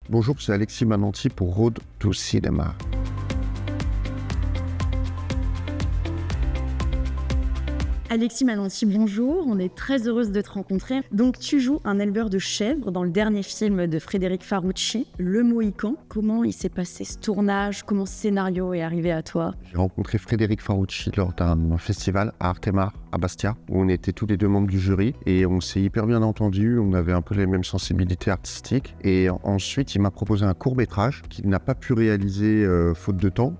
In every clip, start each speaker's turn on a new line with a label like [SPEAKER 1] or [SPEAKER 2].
[SPEAKER 1] Bonjour, c'est Alexis Mananti pour Road to Cinema.
[SPEAKER 2] Alexis Mananti, bonjour, on est très heureuse de te rencontrer. Donc tu joues un éleveur de chèvres dans le dernier film de Frédéric Farucci, Le Mohican. Comment il s'est passé ce tournage? Comment ce scénario est arrivé à toi?
[SPEAKER 1] J'ai rencontré Frédéric Farucci lors d'un festival à Artemar, à Bastia, où on était tous les deux membres du jury et on s'est hyper bien entendus, on avait un peu les mêmes sensibilités artistiques. Et ensuite, il m'a proposé un court-métrage qu'il n'a pas pu réaliser faute de temps.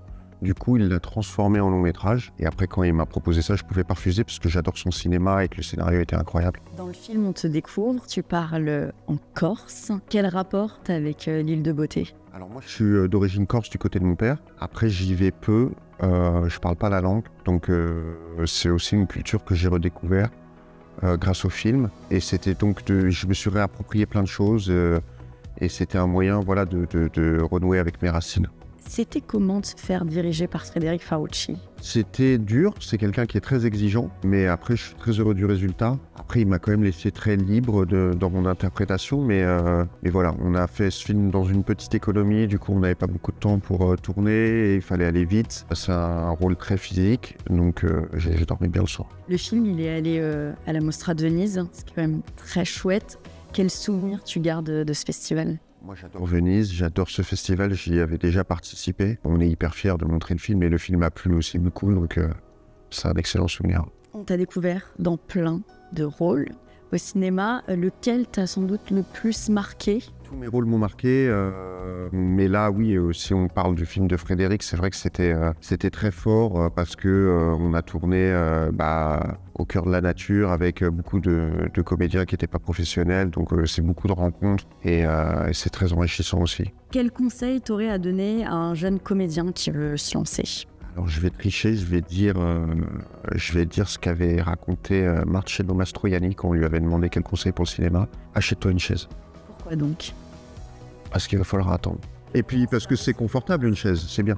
[SPEAKER 1] Du coup, il l'a transformé en long métrage. Et après, quand il m'a proposé ça, je ne pouvais pas refuser parce que j'adore son cinéma et que le scénario était incroyable.
[SPEAKER 2] Dans le film, on te découvre, tu parles en Corse. Quel rapport t'as avec l'île de Beauté?
[SPEAKER 1] Alors moi, je suis d'origine corse du côté de mon père. Après, j'y vais peu. Je parle pas la langue. Donc, c'est aussi une culture que j'ai redécouvert grâce au film. Et c'était donc je me suis réapproprié plein de choses. Et c'était un moyen, voilà, de renouer avec mes racines.
[SPEAKER 2] C'était comment de se faire diriger par Frédéric Farucci?
[SPEAKER 1] C'était dur, c'est quelqu'un qui est très exigeant, mais après je suis très heureux du résultat. Après il m'a quand même laissé très libre dans mon interprétation, mais voilà, on a fait ce film dans une petite économie, du coup on n'avait pas beaucoup de temps pour tourner, et il fallait aller vite. C'est un rôle très physique, donc j'ai dormi bien le soir.
[SPEAKER 2] Le film, il est allé à la Mostra de Venise, c'est quand même très chouette. Quel souvenir tu gardes de ce festival?
[SPEAKER 1] Moi j'adore Venise, j'adore ce festival, j'y avais déjà participé. On est hyper fiers de montrer le film et le film a plu aussi beaucoup, donc c'est un excellent souvenir.
[SPEAKER 2] On t'a découvert dans plein de rôles au cinéma. Lequel t'a sans doute le plus marqué?
[SPEAKER 1] Tous mes rôles m'ont marqué, mais là oui, si on parle du film de Frédéric, c'est vrai que c'était très fort parce que on a tourné au cœur de la nature avec beaucoup de comédiens qui n'étaient pas professionnels, donc c'est beaucoup de rencontres et c'est très enrichissant aussi.
[SPEAKER 2] Quel conseil t'aurais à donner à un jeune comédien qui veut se lancer?
[SPEAKER 1] Alors je vais tricher, je vais dire ce qu'avait raconté Marcello Mastroianni quand on lui avait demandé quel conseil pour le cinéma. Achète-toi une chaise.
[SPEAKER 2] Pourquoi donc?
[SPEAKER 1] Parce qu'il va falloir attendre. Et puis parce que c'est confortable une chaise, c'est bien.